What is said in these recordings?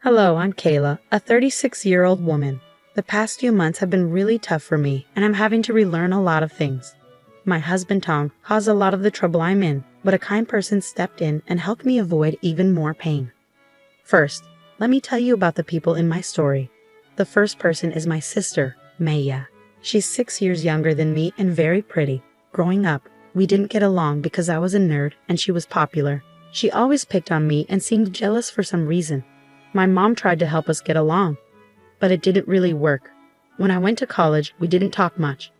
Hello, I'm Kayla, a 36-year-old woman. The past few months have been really tough for me, and I'm having to relearn a lot of things. My husband Tom caused a lot of the trouble I'm in, but a kind person stepped in and helped me avoid even more pain. First, let me tell you about the people in my story. The first person is my sister, Maya. She's 6 years younger than me and very pretty. Growing up, we didn't get along because I was a nerd and she was popular. She always picked on me and seemed jealous for some reason. My mom tried to help us get along, but it didn't really work. When I went to college, we didn't talk much.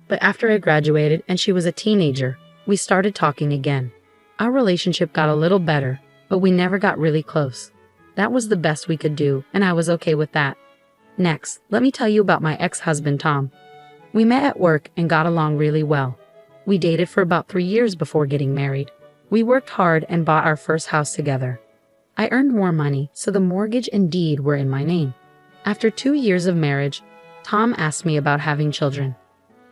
But after I graduated and she was a teenager, we started talking again. Our relationship got a little better, but we never got really close. That was the best we could do, and I was okay with that. Next, let me tell you about my ex-husband Tom. We met at work and got along really well. We dated for about 3 years before getting married. We worked hard and bought our first house together. I earned more money, so the mortgage and deed were in my name. After 2 years of marriage, Tom asked me about having children.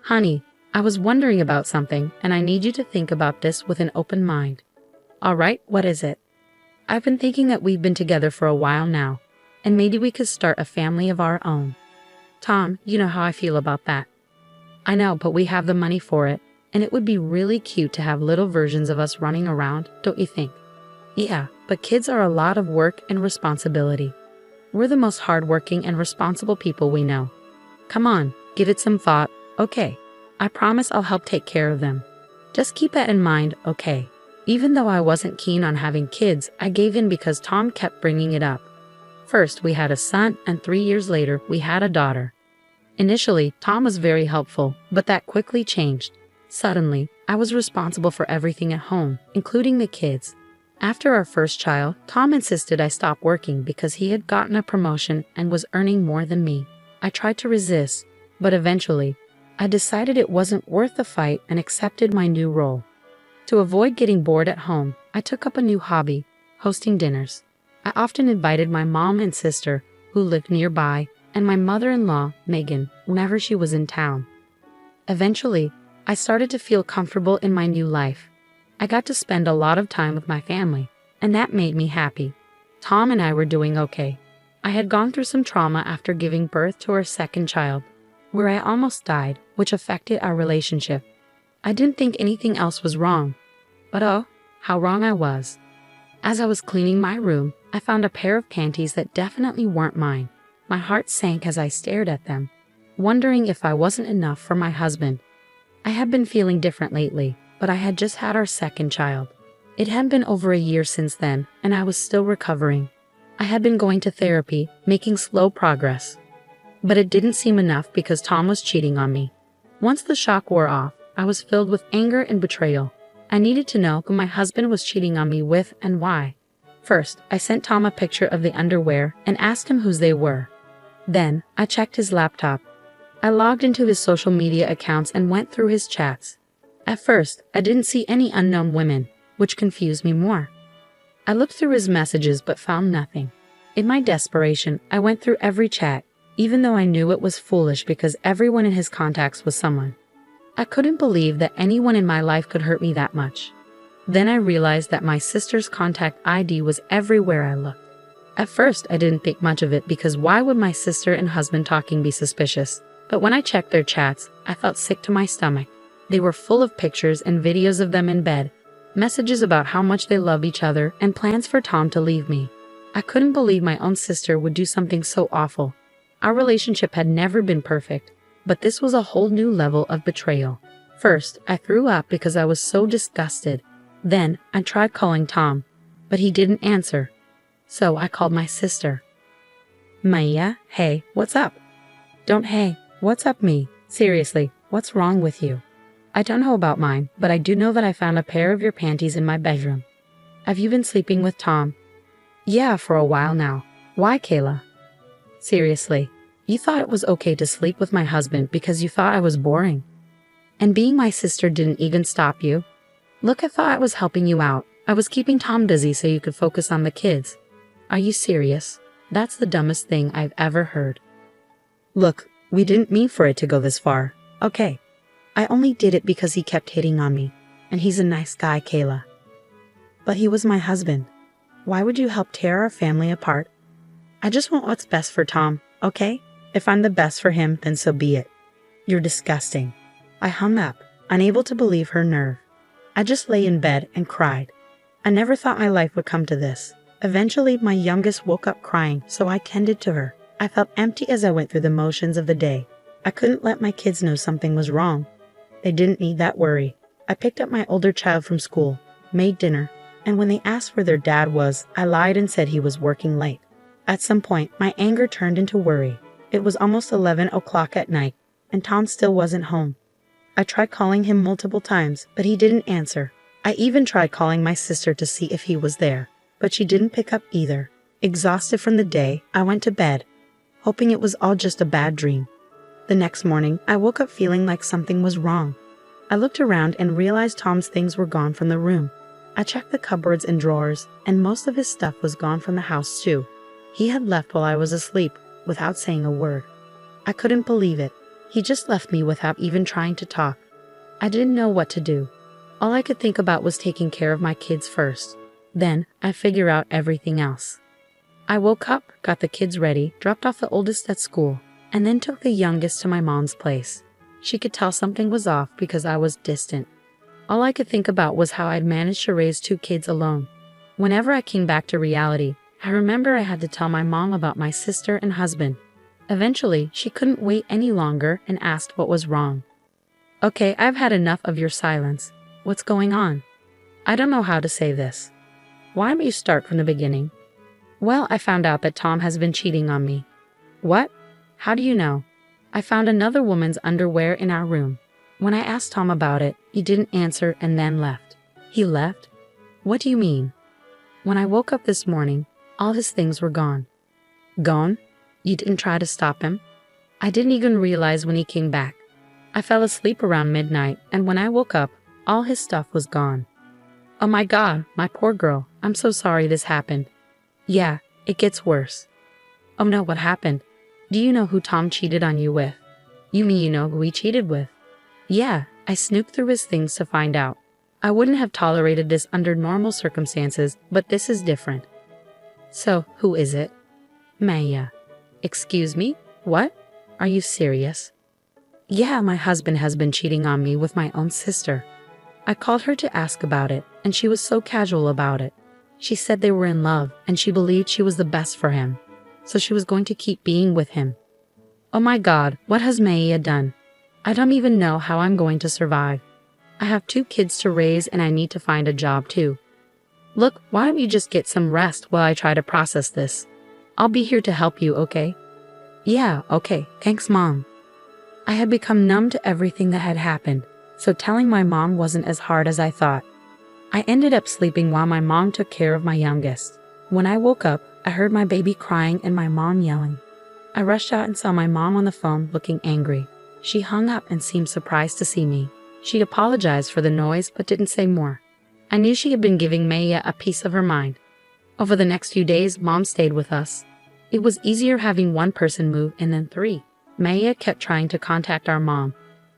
Honey, I was wondering about something, and I need you to think about this with an open mind. All right, what is it? I've been thinking that we've been together for a while now, and maybe we could start a family of our own. Tom, you know how I feel about that. I know, but we have the money for it, and it would be really cute to have little versions of us running around, don't you think? Yeah, but kids are a lot of work and responsibility. We're the most hardworking and responsible people we know. Come on, give it some thought, okay? I promise I'll help take care of them. Just keep that in mind, okay? Even though I wasn't keen on having kids, I gave in because Tom kept bringing it up. First, we had a son, and 3 years later, we had a daughter. Initially, Tom was very helpful, but that quickly changed. Suddenly, I was responsible for everything at home, including the kids. After our first child, Tom insisted I stop working because he had gotten a promotion and was earning more than me. I tried to resist, but eventually, I decided it wasn't worth the fight and accepted my new role. To avoid getting bored at home, I took up a new hobby, hosting dinners. I often invited my mom and sister, who lived nearby, and my mother-in-law, Megan, whenever she was in town. Eventually, I started to feel comfortable in my new life. I got to spend a lot of time with my family, and that made me happy. Tom and I were doing okay. I had gone through some trauma after giving birth to our second child, where I almost died, which affected our relationship. I didn't think anything else was wrong, but oh, how wrong I was. As I was cleaning my room, I found a pair of panties that definitely weren't mine. My heart sank as I stared at them, wondering if I wasn't enough for my husband. I had been feeling different lately, but I had just had our second child. It had been over a year since then, and I was still recovering. I had been going to therapy, making slow progress. But it didn't seem enough because Tom was cheating on me. Once the shock wore off, I was filled with anger and betrayal. I needed to know who my husband was cheating on me with and why. First, I sent Tom a picture of the underwear and asked him whose they were. Then, I checked his laptop. I logged into his social media accounts and went through his chats. At first, I didn't see any unknown women, which confused me more. I looked through his messages but found nothing. In my desperation, I went through every chat, even though I knew it was foolish because everyone in his contacts was someone. I couldn't believe that anyone in my life could hurt me that much. Then I realized that my sister's contact ID was everywhere I looked. At first, I didn't think much of it because why would my sister and husband talking be suspicious? But when I checked their chats, I felt sick to my stomach. They were full of pictures and videos of them in bed, messages about how much they love each other, and plans for Tom to leave me. I couldn't believe my own sister would do something so awful. Our relationship had never been perfect, but this was a whole new level of betrayal. First, I threw up because I was so disgusted. Then, I tried calling Tom, but he didn't answer. So I called my sister. Maya, hey, what's up? Don't hey, what's up me? Seriously, what's wrong with you? I don't know about mine, but I do know that I found a pair of your panties in my bedroom. Have you been sleeping with Tom? Yeah, for a while now. Why, Kayla? Seriously, you thought it was okay to sleep with my husband because you thought I was boring. And being my sister didn't even stop you. Look, I thought I was helping you out. I was keeping Tom busy so you could focus on the kids. Are you serious? That's the dumbest thing I've ever heard. Look, we didn't mean for it to go this far, okay? I only did it because he kept hitting on me, and he's a nice guy, Kayla. But he was my husband. Why would you help tear our family apart? I just want what's best for Tom, okay? If I'm the best for him, then so be it. You're disgusting. I hung up, unable to believe her nerve. I just lay in bed and cried. I never thought my life would come to this. Eventually, my youngest woke up crying, so I tended to her. I felt empty as I went through the motions of the day. I couldn't let my kids know something was wrong. They didn't need that worry. I picked up my older child from school, made dinner, and when they asked where their dad was, I lied and said he was working late. At some point, my anger turned into worry. It was almost 11 o'clock at night, and Tom still wasn't home. I tried calling him multiple times, but he didn't answer. I even tried calling my sister to see if he was there, but she didn't pick up either. Exhausted from the day, I went to bed, hoping it was all just a bad dream. The next morning, I woke up feeling like something was wrong. I looked around and realized Tom's things were gone from the room. I checked the cupboards and drawers, and most of his stuff was gone from the house too. He had left while I was asleep, without saying a word. I couldn't believe it. He just left me without even trying to talk. I didn't know what to do. All I could think about was taking care of my kids first. Then, I'd figure out everything else. I woke up, got the kids ready, dropped off the oldest at school, and then took the youngest to my mom's place. She could tell something was off because I was distant. All I could think about was how I'd managed to raise 2 kids alone. Whenever I came back to reality, I remember I had to tell my mom about my sister and husband. Eventually, she couldn't wait any longer and asked what was wrong. Okay, I've had enough of your silence. What's going on? I don't know how to say this. Why don't you start from the beginning? Well, I found out that Tom has been cheating on me. What? How do you know? I found another woman's underwear in our room. When I asked Tom about it, he didn't answer and then left. He left? What do you mean? When I woke up this morning, all his things were gone. Gone? You didn't try to stop him? I didn't even realize when he came back. I fell asleep around midnight, and when I woke up, all his stuff was gone. Oh my God, my poor girl, I'm so sorry this happened. Yeah, it gets worse. Oh no, what happened? Do you know who Tom cheated on you with? You mean you know who he cheated with? Yeah, I snooped through his things to find out. I wouldn't have tolerated this under normal circumstances, but this is different. So, who is it? Maya. Excuse me? What? Are you serious? Yeah, my husband has been cheating on me with my own sister. I called her to ask about it, and she was so casual about it. She said they were in love, and she believed she was the best for him, so she was going to keep being with him. Oh my God, what has Maya done? I don't even know how I'm going to survive. I have 2 kids to raise and I need to find a job too. Look, why don't you just get some rest while I try to process this? I'll be here to help you, okay? Yeah, okay, thanks Mom. I had become numb to everything that had happened, so telling my mom wasn't as hard as I thought. I ended up sleeping while my mom took care of my youngest. When I woke up, I heard my baby crying and my mom yelling. I rushed out and saw my mom on the phone looking angry. She hung up and seemed surprised to see me. She apologized for the noise but didn't say more. I knew she had been giving Maya a piece of her mind. Over the next few days, Mom stayed with us. It was easier having one person move and then 3. Maya kept trying to contact our mom,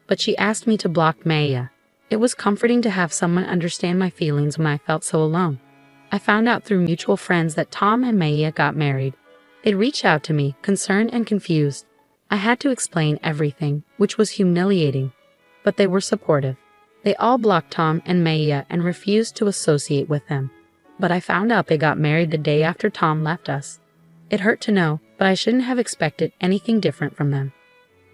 but she asked me to block Maya. It was comforting to have someone understand my feelings when I felt so alone. I found out through mutual friends that Tom and Maya got married. They reached out to me, concerned and confused. I had to explain everything, which was humiliating, but they were supportive. They all blocked Tom and Maya and refused to associate with them. But I found out they got married the day after Tom left us. It hurt to know, but I shouldn't have expected anything different from them.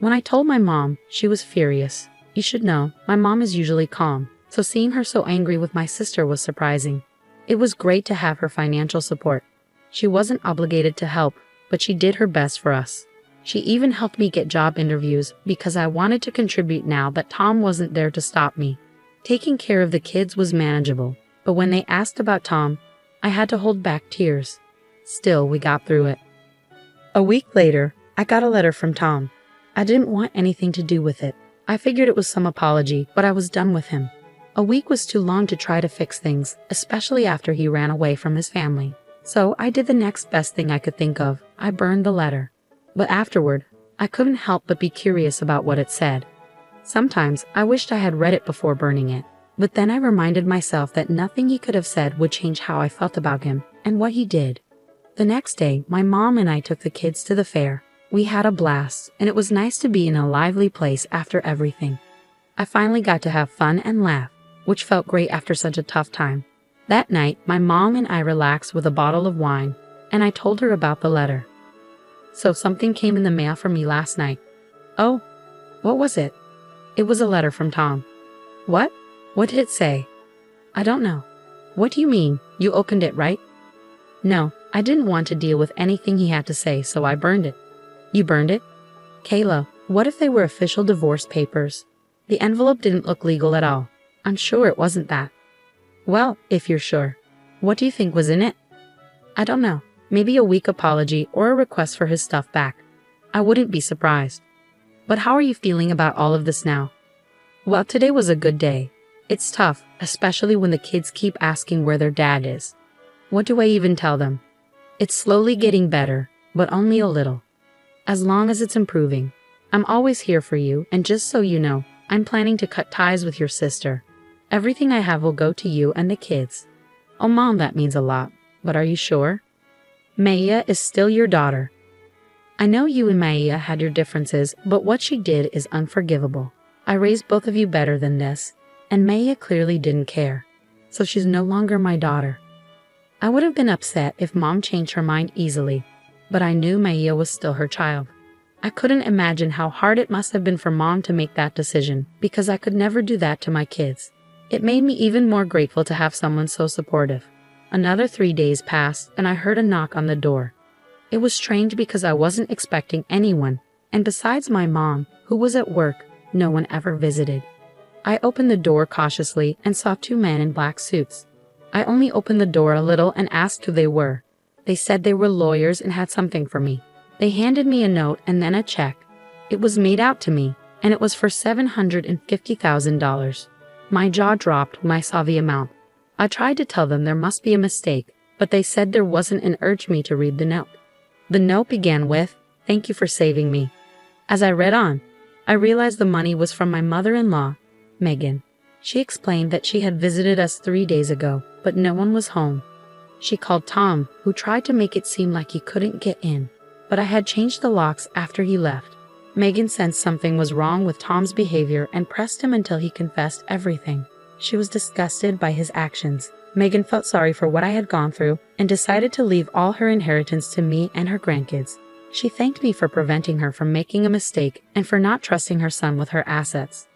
When I told my mom, she was furious. You should know, my mom is usually calm, so seeing her so angry with my sister was surprising. It was great to have her financial support. She wasn't obligated to help, but she did her best for us. She even helped me get job interviews because I wanted to contribute now that Tom wasn't there to stop me. Taking care of the kids was manageable, but when they asked about Tom, I had to hold back tears. Still, we got through it. A week later, I got a letter from Tom. I didn't want anything to do with it. I figured it was some apology, but I was done with him. A week was too long to try to fix things, especially after he ran away from his family. So I did the next best thing I could think of. I burned the letter. But afterward, I couldn't help but be curious about what it said. Sometimes I wished I had read it before burning it, but then I reminded myself that nothing he could have said would change how I felt about him and what he did. The next day, my mom and I took the kids to the fair. We had a blast, and it was nice to be in a lively place after everything. I finally got to have fun and laugh, which felt great after such a tough time. That night, my mom and I relaxed with a bottle of wine, and I told her about the letter. So something came in the mail for me last night. Oh, what was it? It was a letter from Tom. What? What did it say? I don't know. What do you mean? You opened it, right? No, I didn't want to deal with anything he had to say, so I burned it. You burned it? Kayla, what if they were official divorce papers? The envelope didn't look legal at all. I'm sure it wasn't that. Well, if you're sure. What do you think was in it? I don't know. Maybe a weak apology or a request for his stuff back. I wouldn't be surprised. But how are you feeling about all of this now? Well, today was a good day. It's tough, especially when the kids keep asking where their dad is. What do I even tell them? It's slowly getting better, but only a little. As long as it's improving. I'm always here for you, and just so you know, I'm planning to cut ties with your sister. Everything I have will go to you and the kids. Oh Mom, that means a lot, but are you sure? Maya is still your daughter. I know you and Maya had your differences, but what she did is unforgivable. I raised both of you better than this, and Maya clearly didn't care. So she's no longer my daughter. I would have been upset if Mom changed her mind easily, but I knew Maya was still her child. I couldn't imagine how hard it must have been for Mom to make that decision, because I could never do that to my kids. It made me even more grateful to have someone so supportive. Another 3 days passed, and I heard a knock on the door. It was strange because I wasn't expecting anyone, and besides my mom, who was at work, no one ever visited. I opened the door cautiously and saw 2 men in black suits. I only opened the door a little and asked who they were. They said they were lawyers and had something for me. They handed me a note and then a check. It was made out to me, and it was for $750,000. My jaw dropped when I saw the amount. I tried to tell them there must be a mistake, but they said there wasn't and urged me to read the note. The note began with, "Thank you for saving me." As I read on, I realized the money was from my mother-in-law, Megan. She explained that she had visited us 3 days ago, but no one was home. She called Tom, who tried to make it seem like he couldn't get in, but I had changed the locks after he left. Megan sensed something was wrong with Tom's behavior and pressed him until he confessed everything. She was disgusted by his actions. Megan felt sorry for what I had gone through and decided to leave all her inheritance to me and her grandkids. She thanked me for preventing her from making a mistake and for not trusting her son with her assets.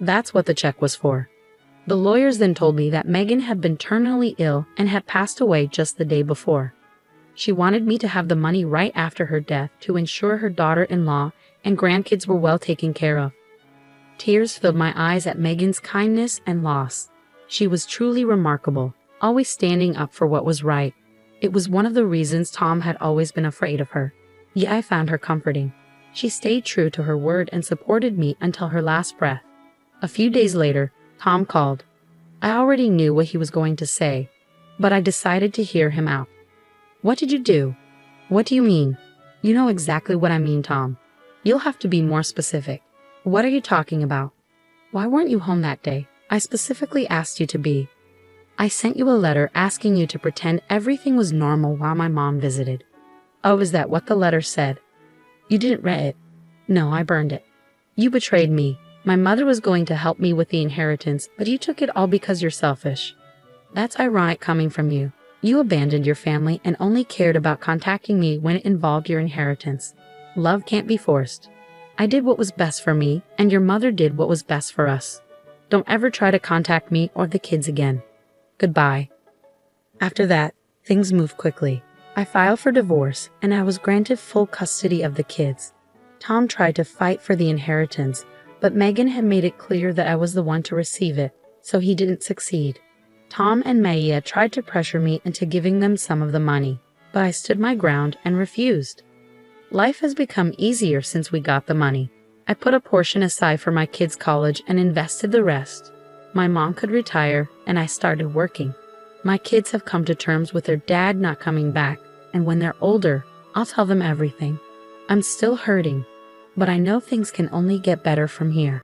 That's what the check was for. The lawyers then told me that Megan had been terminally ill and had passed away just the day before. She wanted me to have the money right after her death to ensure her daughter-in-law and grandkids were well taken care of. Tears filled my eyes at Megan's kindness and loss. She was truly remarkable, always standing up for what was right. It was one of the reasons Tom had always been afraid of her. Yet I found her comforting. She stayed true to her word and supported me until her last breath. A few days later, Tom called. I already knew what he was going to say, but I decided to hear him out. What did you do? What do you mean? You know exactly what I mean, Tom. You'll have to be more specific. What are you talking about? Why weren't you home that day? I specifically asked you to be. I sent you a letter asking you to pretend everything was normal while my mom visited. Oh, is that what the letter said? You didn't read it. No, I burned it. You betrayed me. My mother was going to help me with the inheritance, but you took it all because you're selfish. That's ironic coming from you. You abandoned your family and only cared about contacting me when it involved your inheritance. Love can't be forced. I did what was best for me, and your mother did what was best for us. Don't ever try to contact me or the kids again. Goodbye. After that, things moved quickly. I filed for divorce, and I was granted full custody of the kids. Tom tried to fight for the inheritance, but Megan had made it clear that I was the one to receive it, so he didn't succeed. Tom and Maya tried to pressure me into giving them some of the money, but I stood my ground and refused. Life has become easier since we got the money. I put a portion aside for my kids' college and invested the rest. My mom could retire, and I started working. My kids have come to terms with their dad not coming back, and when they're older, I'll tell them everything. I'm still hurting, but I know things can only get better from here.